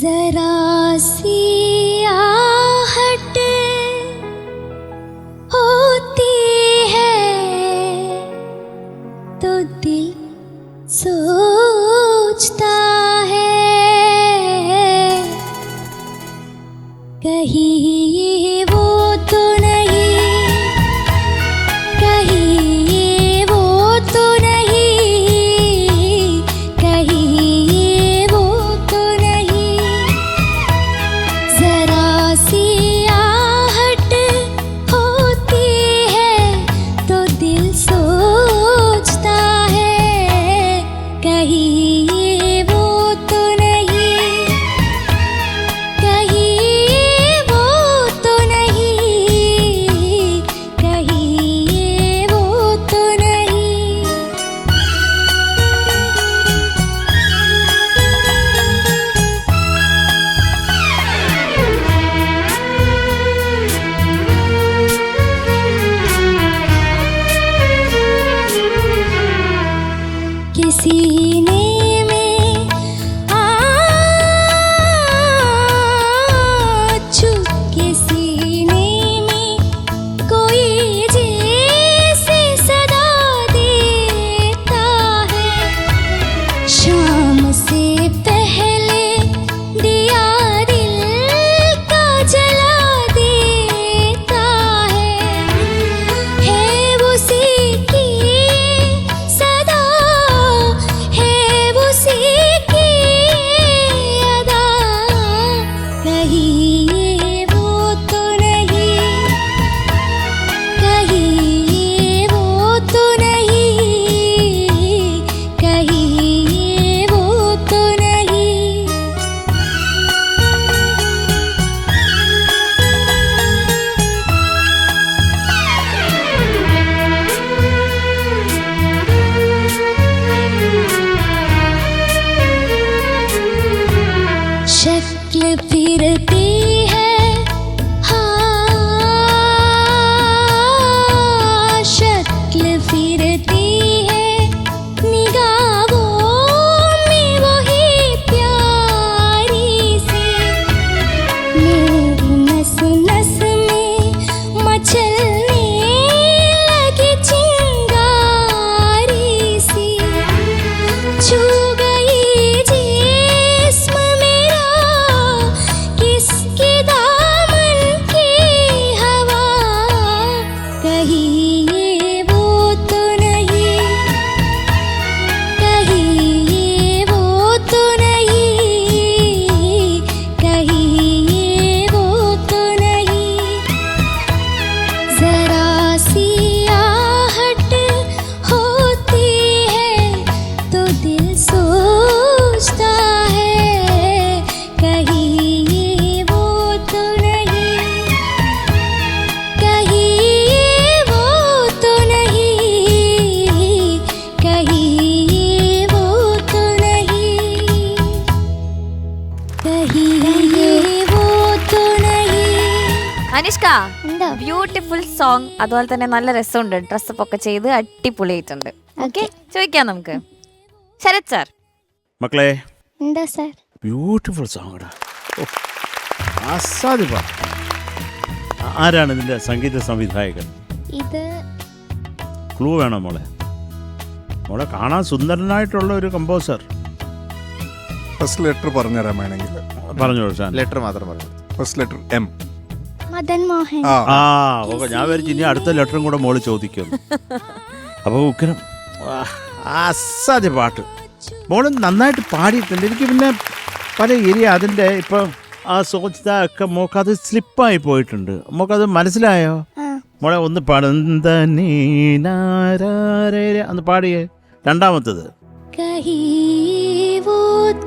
जरा सी आहट होती है तो दिल सोचता है कहीं ये वो तो नहीं, कहीं ये वो तो नहीं, कहीं ये वो तो नहीं। जरा सी आहट होती है तो दिल सोचता है कहीं ये वो तो नहीं, कहीं ये वो तो नहीं, कहीं ये वो तो नहीं। किसी ने में चुप किसी ने में कोई जैसे सदा देता है। शाम से पहले दिया दिल का जला देता है उसी की सदा, है उसी की अदा। कहीं ये वो तो नहीं, कहीं ये वो तो नहीं, कहीं ये वो तो नहीं। शक्ल फिरती है हाँ, शक्ल फिरती है निगाहों में वही प्यारी सी। मेरी नस नस में मचलने लगी चिंगारी सी। छू गई जिस्म मेरा किसके दामन की हवा। कहीं ये वो तो नहीं, कहीं ये वो तो नहीं, कहीं ये वो तो नहीं। जरा सी आहट होती है तो दिल सोचता है कहीं ये वो तो नहीं, कहीं ये वो तो नहीं, कहीं ये वो तो नहीं, कहीं ये वो तो नहीं। അനിഷ്ക, ബ്യൂട്ടിഫുൾ സോങ്. അതുപോലെ തന്നെ നല്ല രസമുണ്ട്, ഡ്രസ്സപ്പ് ഒക്കെ ചെയ്ത് അടിപൊളിയായിട്ടുണ്ട്. ഓക്കെ, ചോദിക്കാം നമുക്ക്. ശരത് സാർ, മക്കളെ എന്താ സാർ? ബ്യൂട്ടിഫുൾ സോങ്ങടാ. ആസാദിപ്പ. ആരാണ് ഇതിന്റെ സംഗീത സംവിധായകൻ? ഇത് ക്ലൂ വേണോ മോളെ? മോളെ കാണാൻ സുന്ദരനായിട്ടുള്ള ഒരു കമ്പോസർ. ഫസ്റ്റ് ലെറ്റർ പറഞ്ഞുതരാൻ വേണമെങ്കിൽ പറഞ്ഞോളൂ ഷാൻ. ലെറ്റർ മാത്രം പറഞ്ഞു. First letter M. Madan Mohan. ആ ഓക്കെ, ഞാൻ വിചാരിച്ചു ഇനി അടുത്ത ലെറ്ററും കൂടെ മോള് ചോദിക്കും. അപ്പോൾ ഉഗ്രം, അസാധ്യ പാട്ട്. മോള് നന്നായിട്ട് പാടിയിട്ടുണ്ട്. എനിക്ക് പിന്നെ പല ഏരിയ അതിൻ്റെ ഇപ്പം ആ സോച്ചിത ഒക്കെ മോക്കത് സ്ലിപ്പായി പോയിട്ടുണ്ട്. മോക്കത് മനസ്സിലായോ? മോളെ ഒന്ന് പാടുന്ന അന്ന് പാടിയേ രണ്ടാമത്തത്. कहीं वो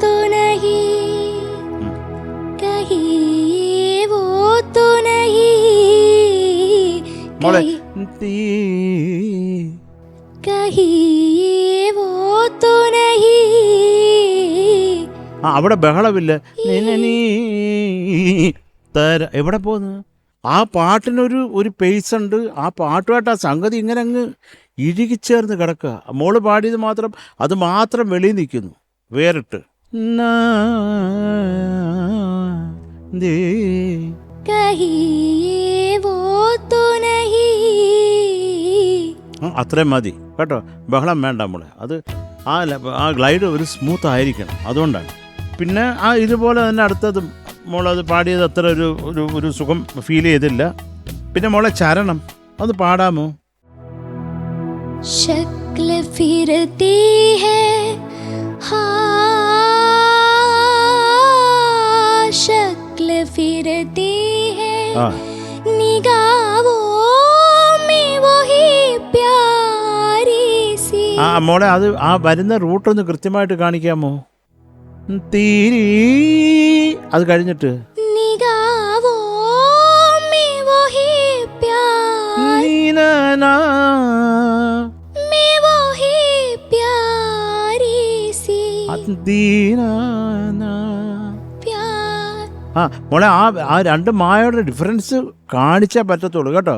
तो नहीं, कहीं वो तो नहीं, മോളെ कहीं അവിടെ ബഹളമില്ല. എവിടെ പോന്ന്? ആ പാട്ടിനൊരു പേസ് ഉണ്ട്. ആ പാട്ടുമായിട്ട് ആ സംഗതി ഇങ്ങനെ അങ്ങ് ഇഴുകിച്ചേർന്ന് കിടക്കുക. മോള് പാടിയത് മാത്രം, അത് മാത്രം വെളിയിൽ നിൽക്കുന്നു വേറിട്ട്. അത്രയും മതി കേട്ടോ, ബഹളം വേണ്ട മോളെ. അത് ആ ഗ്ലൈഡ് ഒരു സ്മൂത്ത് ആയിരിക്കണം, അതുകൊണ്ടാണ്. പിന്നെ ആ ഇതുപോലെ തന്നെ അടുത്തതും മോളത് പാടിയത് അത്ര ഒരു സുഖം ഫീൽ ചെയ്തില്ല. പിന്നെ മോളെ ചരണം അത് പാടാമോ? शक्ल फिरती है शक्ल फिरती है निगाहों में वही प्यारी सी. മോളെ അത് ആ വരുന്ന റൂട്ടൊന്ന് കൃത്യമായിട്ട് കാണിക്കാമോ? തീരി അത് കഴിഞ്ഞിട്ട് निगाहों में वही प्यारी में वही प्यारी सी प्यार. മോളെ ആ രണ്ട് മായയുടെ ഡിഫറൻസ് കാണിച്ചാൽ പറ്റത്തുള്ളൂ കേട്ടോ.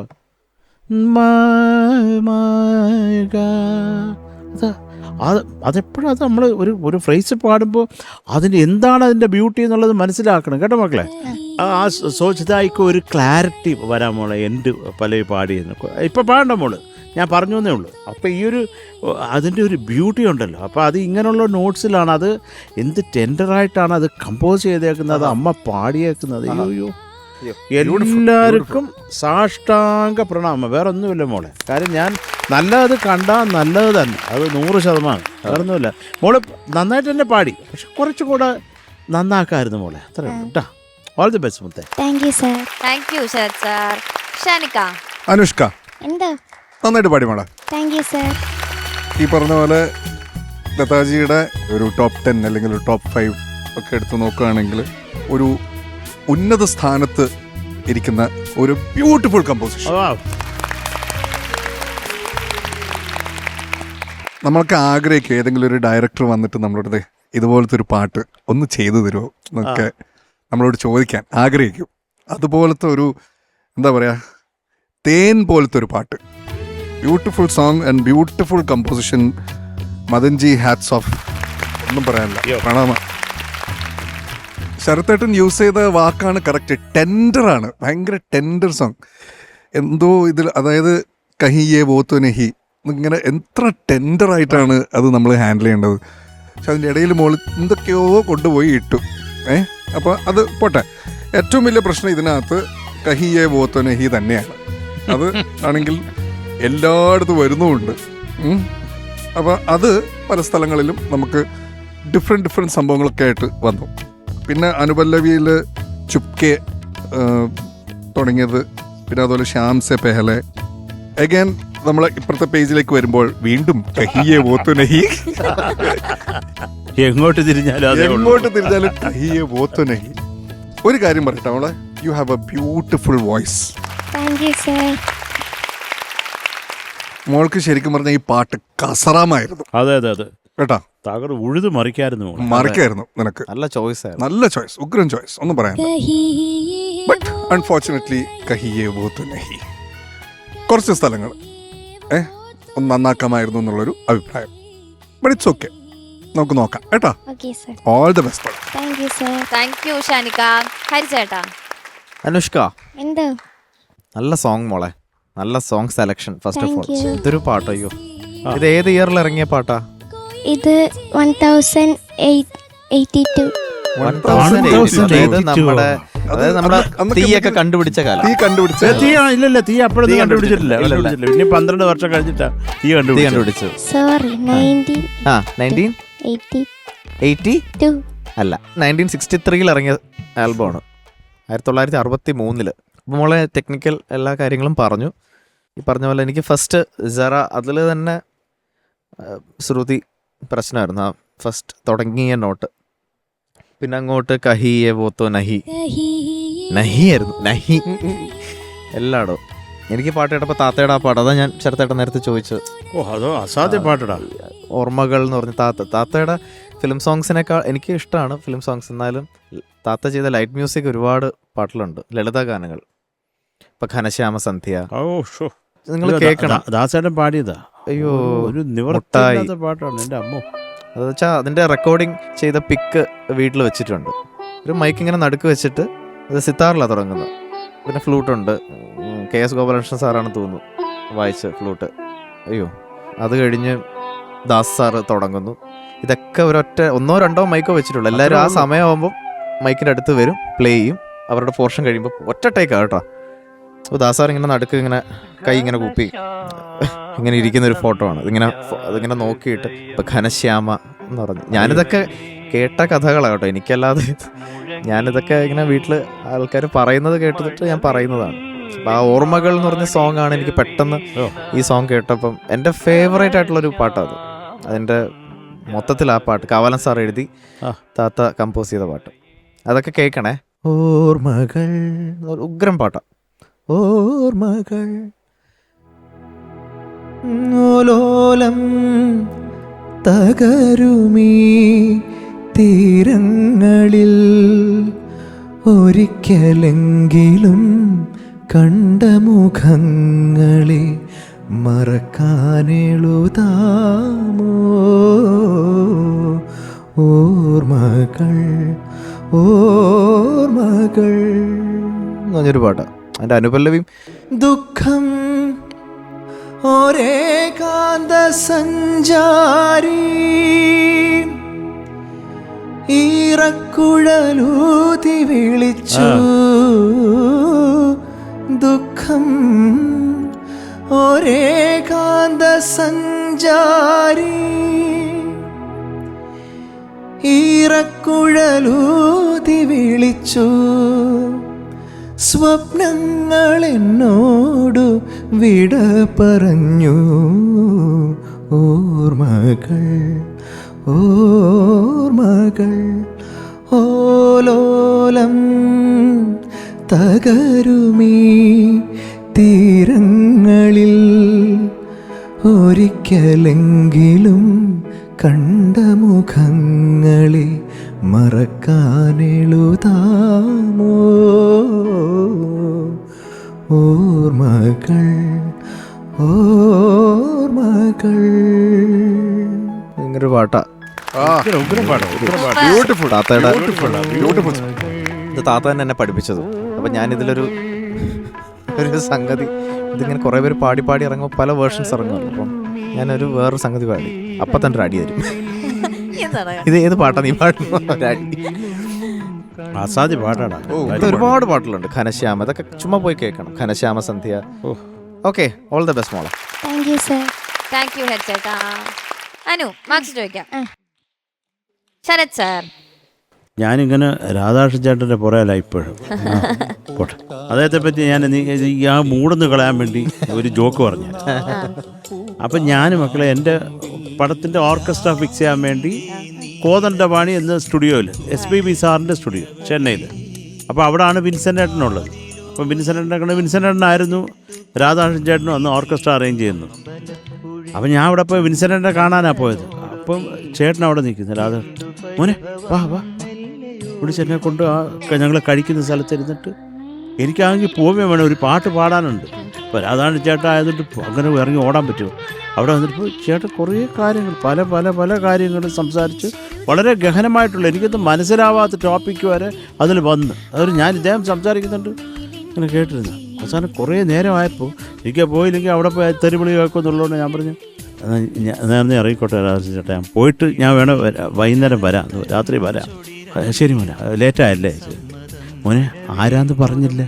അതെപ്പോഴും അത് നമ്മൾ ഒരു ഫ്രേസ് പാടുമ്പോൾ അതിന് എന്താണ് അതിൻ്റെ ബ്യൂട്ടി എന്നുള്ളത് മനസ്സിലാക്കണം കേട്ടോ മക്കളെ. ആ സോച്ചിതായിക്ക് ഒരു ക്ലാരിറ്റി വരാൻ മോളെ. എൻ്റെ പല പാടിയെന്ന് ഇപ്പം പാടണ്ട മോള്, ഞാൻ പറഞ്ഞു എന്നേ ഉള്ളൂ. അപ്പോൾ ഈ അതിൻ്റെ ഒരു ബ്യൂട്ടി ഉണ്ടല്ലോ. അപ്പോൾ അത് ഇങ്ങനെയുള്ള നോട്ട്സിലാണ്, അത് എന്ത് ടെൻഡറായിട്ടാണ് അത് കമ്പോസ് ചെയ്തേക്കുന്നത്, അത് അമ്മ പാടിയേക്കുന്നത്. അയ്യോ, എല്ലാവർക്കും സാഷ്ടാംഗ പ്രണാമം. വേറെ ഒന്നുമില്ല മോളെ. കാര്യം ഞാൻ നല്ലത് കണ്ടാൽ നല്ലത് തന്നെ, അത് 100%. വേറെ ഒന്നുമില്ല. മോള് നന്നായിട്ട് തന്നെ പാടി, പക്ഷെ കുറച്ചുകൂടെ നന്നാക്കായിരുന്നു മോളെ. അത്രേ ഉള്ളൂ കേട്ടോ. ഓൾ ദി ബെസ്റ്റ് മുത്തേ. Thank you sir. Thank you Sharath sir. Shanikka. Anushka എന്താ? നന്നായിട്ട് പാടി മോളെ. Thank you sir. ഈ പറഞ്ഞ പോലെ ലതാജിയുടെ ഒരു ടോപ്പ് 10 അല്ലെങ്കിൽ ഒരു ടോപ്പ് 5 ഒക്കെ എടുത്ത് നോക്കുകയാണെങ്കിൽ ഒരു ഉന്നത സ്ഥാനത്ത് ഇരിക്കുന്ന ഒരു ബ്യൂട്ടിഫുൾ കമ്പോസിഷൻ. നമ്മൾക്ക് ആഗ്രഹിക്കും ഏതെങ്കിലും ഒരു ഡയറക്ടർ വന്നിട്ട് നമ്മളോട് ഇതുപോലത്തെ ഒരു പാട്ട് ഒന്ന് ചെയ്തു തരുമോ എന്നൊക്കെ നമ്മളോട് ചോദിക്കാൻ ആഗ്രഹിക്കും. അതുപോലത്തെ ഒരു എന്താ പറയുക, തേൻ പോലത്തെ ഒരു പാട്ട്. Beautiful song and beautiful composition. Madanji, hats off. ഒന്നും പറയാനില്ല, പ്രണാമ. ശരത്തേട്ടൻ യൂസ് ചെയ്ത വാക്കാണ് കറക്റ്റ്. ടെൻഡറാണ്, ഭയങ്കര ടെൻഡർ സോങ്. എന്തോ ഇതിൽ, അതായത് കഹിയേ വോത്തോ നഹി, ഇങ്ങനെ എത്ര ടെൻഡറായിട്ടാണ് അത് നമ്മൾ ഹാൻഡിൽ ചെയ്യേണ്ടത്. പക്ഷെ അതിൻ്റെ ഇടയിൽ മോള് എന്തൊക്കെയോ കൊണ്ടുപോയി ഇട്ടു. അപ്പോൾ അത് പോട്ടെ. ഏറ്റവും വലിയ പ്രശ്നം ഇതിനകത്ത് കഹിയേ വോത്തോ നഹി തന്നെയാണ്. അത് ആണെങ്കിൽ എല്ലായിടത്തും വരുന്നുമുണ്ട്. അപ്പോൾ അത് പല സ്ഥലങ്ങളിലും നമുക്ക് ഡിഫറെൻറ്റ് സംഭവങ്ങളൊക്കെ ആയിട്ട് വന്നു. പിന്നെ അനുപല്ലവിയിൽ ചുപ്കെ തുടങ്ങിയത്, പിന്നെ അതുപോലെ ശ്യാം സെ പെഹലെ. അഗൈൻ നമ്മൾ ഇപ്പുറത്തെ പേജിലേക്ക് വരുമ്പോൾ വീണ്ടും കഹിയേ വോത്തോ നഹി. എങ്ങോട്ട് തിരിഞ്ഞാലും കഹിയേ വോത്തോ നഹി. ഒരു കാര്യം പറയട്ടെ മോളെ, you have A beautiful voice. Thank you sir. മോൾക്ക് ശരിക്കും പറഞ്ഞാൽ ഈ പാട്ട് കസറാമായിരുന്നു. അതെ അതെ അതെ കേട്ടാ, തകർ ഉഴുത് മറിക്കായിരുന്നു നിനക്ക്. നല്ല ചോയ്സ്, നല്ല ചോയ്സ്, ഉഗ്രൻ ചോയ്സ്, ഒന്നും പറയാൻ. ബട്ട് അൺഫോർച്ചുനേറ്റ്ലി കഹിയേ വോത്തോ നഹി. കുറച്ച് സ്ഥലങ്ങൾ ഒന്ന് നന്നാക്കാമായിരുന്നു എന്നുള്ളൊരു അഭിപ്രായം. ബട്ട് ഇറ്റ്സ് ഓക്കെ, നമുക്ക് നോക്കാം കേട്ടോ. All the best. Thank you sir. Thank you Shanikka. ഹരിചേട്ടാ. അനുഷ്ക, എന്താ? നല്ല സോങ് മോളെ, നല്ല song selection. First of all Thank you. ഇതൊരു പാട്ടോ. അയ്യോ, ഇത് ഏത് ഇയറിൽ ഇറങ്ങിയ പാട്ടാ? ഇത് 1082. 1082. നമ്മുടെ തീയൊക്കെ കണ്ടുപിടിച്ച കാലം. തീ കണ്ടുപിടിച്ച ഇല്ലല്ല, തീ അപ്പോഴൊന്നും കണ്ടുപിടിച്ചിട്ടില്ല. ഇനി 12 വർഷം കഴിഞ്ഞിട്ടാ തീ കണ്ടുപിടിച്ചു. സോറി, 1982 അല്ല, 1963 ഇറങ്ങിയ ആൽബമാണ്. 1963. അപ്പോൾ മോളെ ടെക്നിക്കൽ എല്ലാ കാര്യങ്ങളും പറഞ്ഞു. ഈ പറഞ്ഞ പോലെ എനിക്ക് ഫസ്റ്റ് ജറ, അതിൽ തന്നെ ശ്രുതി പ്രശ്നമായിരുന്നു. ആ ഫസ്റ്റ് തുടങ്ങിയ നോട്ട്. പിന്നെ അങ്ങോട്ട് കഹിയേ വോത്തോ നഹി, നഹിയായിരുന്നു, നഹി എല്ലായിടവും. എനിക്ക് പാട്ട് കേട്ടപ്പോൾ താത്തയുടെ ആ പാട്ട്, അതാ ഞാൻ ശരത്തേട്ടൻ നേരത്തെ ചോദിച്ചത്. ഓ, അതോ അസാധ്യ പാട്ടടാ. ഓർമ്മകൾ എന്ന് പറഞ്ഞ താത്തയുടെ ഫിലിം സോങ്സിനേക്കാൾ എനിക്ക് ഇഷ്ടമാണ് ഫിലിം സോങ്സ്. എന്നാലും താത്ത ചെയ്ത ലൈറ്റ് മ്യൂസിക് ഒരുപാട് പാട്ടിലുണ്ട്, ലളിത ഗാനങ്ങൾ. ഇപ്പം ഘനശ്യാമ സന്ധ്യ ഓ ഷോ, നിങ്ങൾ കേൾക്കണം. ദാസേട്ടൻ പാടിയതാ. അയ്യോ, ഒരു നിവർത്താത്ത പാട്ടാണ് എൻ്റെ അമ്മ. അത് വെച്ചാൽ അതിൻ്റെ റെക്കോർഡിങ് ചെയ്ത പിക്ക് വീട്ടിൽ വെച്ചിട്ടുണ്ട്. ഒരു മൈക്ക് ഇങ്ങനെ നടുക്ക് വെച്ചിട്ട് അത് സിത്താറിലാണ് തുടങ്ങുന്നത്. പിന്നെ ഫ്ലൂട്ടുണ്ട്, KS ഗോപാലകൃഷ്ണൻ സാറാണ് തോന്നുന്നു വായിച്ച് ഫ്ലൂട്ട്. അയ്യോ, അത് കഴിഞ്ഞ് ദാസ് സാറ് തുടങ്ങുന്നു. ഇതൊക്കെ ഒരൊറ്റ 1-2 മൈക്കോ വെച്ചിട്ടുള്ളൂ. എല്ലാവരും ആ സമയമാകുമ്പോൾ മൈക്കിൻ്റെ അടുത്ത് വരും, പ്ലേ ചെയ്യും. അവരുടെ പോർഷൻ കഴിയുമ്പോൾ ഒറ്റ ടേക്കാണ് കേട്ടോ. അപ്പോൾ ദാസ് സാർ ഇങ്ങനെ നടുക്ക് ഇങ്ങനെ കൈ ഇങ്ങനെ കൂപ്പി ഇങ്ങനെ ഇരിക്കുന്നൊരു ഫോട്ടോ ആണ്. അതിങ്ങനെ നോക്കിയിട്ട് ഇപ്പം ഘനശ്യാമ എന്ന് പറഞ്ഞു. ഞാനിതൊക്കെ കേട്ട കഥകളാണ് കേട്ടോ, എനിക്കല്ലാതെ. ഞാനിതൊക്കെ ഇങ്ങനെ വീട്ടിൽ ആൾക്കാർ പറയുന്നത് കേട്ടിട്ട് ഞാൻ പറയുന്നതാണ്. അപ്പം ആ ഓർമ്മകൾ എന്ന് പറഞ്ഞ സോങ് ആണ് എനിക്ക് പെട്ടെന്ന് ഈ സോങ് കേട്ടപ്പം എൻ്റെ ഫേവറേറ്റ് ആയിട്ടുള്ളൊരു പാട്ടാണ് അത്. അതിൻ്റെ മൊത്തത്തിൽ ആ പാട്ട് കാവാലൻ സാർ എഴുതി താത്ത കമ്പോസ് ചെയ്ത പാട്ട്. അതൊക്കെ കേൾക്കണേ. ഓർമ്മകൾ ഉഗ്രം പാട്ടാ. ഓർമ്മകൾ ഓലോലം തകരുമീ തീരങ്ങളിൽ ഒരിക്കലെങ്കിലും കണ്ട മുഖങ്ങളെ മറക്കാനെഴുതാമോ ഓർമ്മകൾ ഓർമ്മകൾ എന്ന് പറഞ്ഞൊരു പാട്ടാണ്. അതിൻ്റെ അനുപല്ലവിയും ദുഃഖം ഒരേകാന്ത സഞ്ചാരി ഈറക്കുഴലൂതി വിളിച്ചു ദുഃഖം ഒരേകാന്ത സഞ്ചാരി ഈറക്കുഴലൂതി വിളിച്ചു സ്വപ്നങ്ങൾ എന്നോടു വിട പറഞ്ഞു ഓർമ്മകൾ ഓർമ്മകൾ ഓലോലം തകരുമീ തീരങ്ങളിൽ ഒരിക്കലെങ്കിലും കണ്ട മുഖങ്ങളെ മറക്കാനെഴുതാമോ ഓർമ്മകൾ ഓർമ്മകൾ. ഭയങ്കര പാട്ടാ. ബ്യൂട്ടിഫുൾ. താത്തയുടെ ബ്യൂട്ടിഫുൾ. ഇത് താത്ത തന്നെ എന്നെ പഠിപ്പിച്ചത്. അപ്പം ഞാനിതിലൊരു സംഗതി ഇതിങ്ങനെ കുറേ പേര് പാടി പാടി ഇറങ്ങുമ്പോൾ പല വേർഷൻസ് ഇറങ്ങുമല്ലോ. അപ്പം ഞാനൊരു വേറൊരു സംഗതി പാടി, അപ്പം തന്നെ ഒരു അടി തരും. ഇത് ഏത് പാട്ടാ നീ പാടുന്ന? അസാധ്യ പാട്ടാണ്. ഒരുപാട് പാട്ടുകളുണ്ട്. ഘനശ്യാമ, ഇതൊക്കെ ചുമ്മാ പോയി കേൾക്കണം. ഘനശ്യാമ സന്ധ്യ. ഓക്കെ, ഓൾ ദ ബെസ്റ്റ് മോളെ. Thank you sir. Thank you head ചേട്ടാ. അനു, മാർക്സ് ചോദിക്കാം. ശരത് സാർ. ഞാനിങ്ങനെ രാധാകൃഷ്ണൻ ചേട്ടൻ്റെ പുറയല്ല ഇപ്പോഴും. പോട്ടെ, അദ്ദേഹത്തെ പറ്റി ഞാൻ ആ മൂടൊന്ന് കളയാൻ വേണ്ടി ഒരു ജോക്ക് പറഞ്ഞു. അപ്പം ഞാൻ മക്കളെ എൻ്റെ പടത്തിൻ്റെ ഓർക്കസ്ട്ര ഫിക്സ് ചെയ്യാൻ വേണ്ടി കോതണ്ടപാണി എന്ന സ്റ്റുഡിയോയിൽ SPB സാറിൻ്റെ സ്റ്റുഡിയോ ചെന്നൈയിൽ. അപ്പോൾ അവിടെയാണ് വിൻസെൻ്റ് ഏട്ടനുള്ളത്. അപ്പം വിൻസെൻ്റ് ഏട്ടനായിരുന്നു രാധാകൃഷ്ണൻ ചേട്ടനും അന്ന് ഓർക്കസ്ട്ര അറേഞ്ച് ചെയ്യുന്നത്. അപ്പം ഞാൻ അവിടെ പോയി വിൻസെൻ്റ് ഏട്ടനെ കാണാനാണ് പോയത്. അപ്പം ചേട്ടൻ അവിടെ നിൽക്കുന്നു. രാധാകൃഷ്ണൻ മോനെ വാ വാ വിളിച്ച് എന്നെ കൊണ്ട് ഞങ്ങൾ കഴിക്കുന്ന സ്ഥലത്തിരുന്നിട്ട് എനിക്കാണെങ്കിൽ പോവുകയും വേണം, ഒരു പാട്ട് പാടാനുണ്ട്. അപ്പോൾ രാധാകൃഷ്ണൻ ചേട്ടൻ ആയതുകൊണ്ട് അങ്ങനെ ഇറങ്ങി ഓടാൻ പറ്റുമോ? അവിടെ വന്നിട്ട് ചേട്ടൻ കുറേ കാര്യങ്ങൾ പല പല പല കാര്യങ്ങളും സംസാരിച്ച് വളരെ ഗഹനമായിട്ടുള്ള എനിക്കൊന്നും മനസ്സിലാവാത്ത ടോപ്പിക്ക് വരെ അതിൽ വന്ന് അതൊരു ഞാൻ ഇദ്ദേഹം സംസാരിക്കുന്നുണ്ട് ഇങ്ങനെ കേട്ടിരുന്നു. അവസാനം കുറേ നേരമായപ്പോൾ എനിക്ക് പോയില്ലെങ്കിൽ അവിടെ പോയി തെരുവിളി കേൾക്കുമെന്നുള്ളതുകൊണ്ട് ഞാൻ പറഞ്ഞു നേർന്നേ ഇറങ്ങിക്കോട്ടെ രാധാകൃഷ്ണൻ ചേട്ടാ, ഞാൻ പോയിട്ട് ഞാൻ വേണം വൈകുന്നേരം വരാം, രാത്രി വരാം. ശരി മോനെ, ലേറ്റായല്ലേ? മോനെ ആരാന്ന് പറഞ്ഞില്ലേ?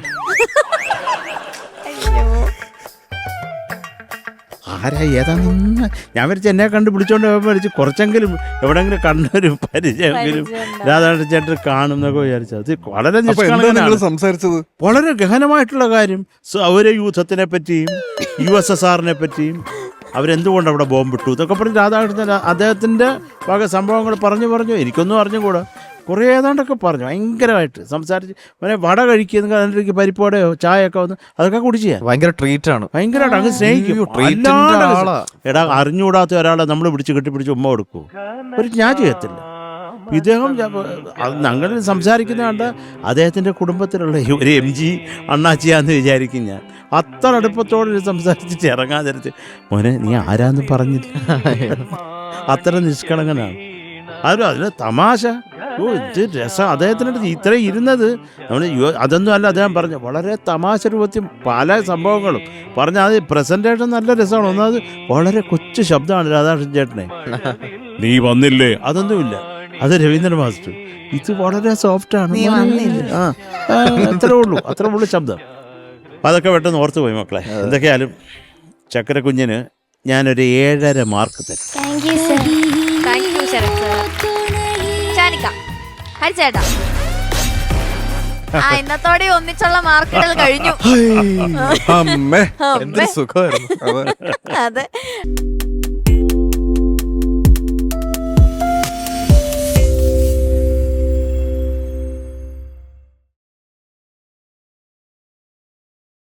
ആരാ ഏതാന്ന് ഞാൻ വരച്ച് എന്നെ കണ്ട് പിടിച്ചോണ്ട് വരച്ച് കുറച്ചെങ്കിലും എവിടെങ്കിലും കണ്ടൊരു പരിചയമെങ്കിലും രാധാകൃഷ്ണൻ ചേട്ടൻ കാണുന്നൊക്കെ വിചാരിച്ചു. അത് വളരെ സംസാരിച്ചത് വളരെ ഗഹനമായിട്ടുള്ള കാര്യം, സൗരയൂഥത്തിനെ പറ്റിയും USSRനെ പറ്റിയും അവരെന്തുകൊണ്ട് അവിടെ ബോംബിട്ടു ഇതൊക്കെ പറഞ്ഞ് രാധാകൃഷ്ണൻ അദ്ദേഹത്തിൻ്റെ വക സംഭവങ്ങൾ പറഞ്ഞു എനിക്കൊന്നും അറിഞ്ഞുകൂടാ. കുറേ ഏതാണ്ടൊക്കെ പറഞ്ഞു ഭയങ്കരമായിട്ട് സംസാരിച്ച് പിന്നെ വട കഴിക്കുന്ന അതിലേക്ക് പരിപ്പോടെയോ ചായയൊക്കെ വന്ന് അതൊക്കെ കുടിച്ചു ഞാൻ ഭയങ്കര ട്രീറ്റ് ആണ്. ഭയങ്കരമായിട്ട് അങ്ങ് സ്നേഹിക്കും. ട്രീറ്റിന്റെ അല്ലാണ്ട് ആളാ. എടാ അറിഞ്ഞുകൂടാത്ത ഒരാളെ നമ്മൾ പിടിച്ച് കെട്ടിപ്പിടിച്ച് ഉമ്മ കൊടുക്കൂ, ഞാൻ ചെയ്യത്തില്ല. ഇദ്ദേഹം ഞങ്ങൾ സംസാരിക്കുന്ന കണ്ട് അദ്ദേഹത്തിൻ്റെ കുടുംബത്തിലുള്ള ഒരു MG അണ്ണാച്ചിയാന്ന് വിചാരിക്കും ഞാൻ. അത്ര അടുപ്പത്തോടെ സംസാരിച്ചിട്ട് ഇറങ്ങാതിരുത്ത് മോനെ നീ ആരാന്ന് പറഞ്ഞില്ല. അത്ര നിഷ്കളങ്കനാണ്. അതിന് തമാശ. ഇത് രസം. അദ്ദേഹത്തിനടുത്ത് ഇത്രയും ഇരുന്നത് നമ്മൾ അതൊന്നും അല്ല. അദ്ദേഹം പറഞ്ഞു വളരെ തമാശ രൂപത്തിൽ പല സംഭവങ്ങളും പറഞ്ഞാൽ അത് പ്രസൻറ്റേഷൻ നല്ല രസമാണ്. ഒന്നത് വളരെ കൊച്ചു ശബ്ദമാണ് രാധാകൃഷ്ണൻ ചേട്ടനെ. നീ വന്നില്ലേ അതൊന്നുമില്ല, അത് രവീന്ദ്രൻ മാസ്റ്റർ. ഇത് വളരെ സോഫ്റ്റാണ്. അത്രേ ഉള്ളൂ ശബ്ദം. അതൊക്കെ പെട്ടെന്ന് ഓർത്തു പോയി മക്കളെ. എന്തൊക്കെയാലും ചക്കര കുഞ്ഞിന് ഞാനൊരു 7.5 മാർക്ക് തരും. Thank you sir. Thank you Sharath sir. Shanikka, ഹരിച്ചേട്ടാ, ഇന്നത്തോടെ ഒന്നിച്ചുള്ള മാർക്കുകൾ കഴിഞ്ഞു. അമ്മേ എന്തൊരു സുഖമായിരുന്നു. അതെ.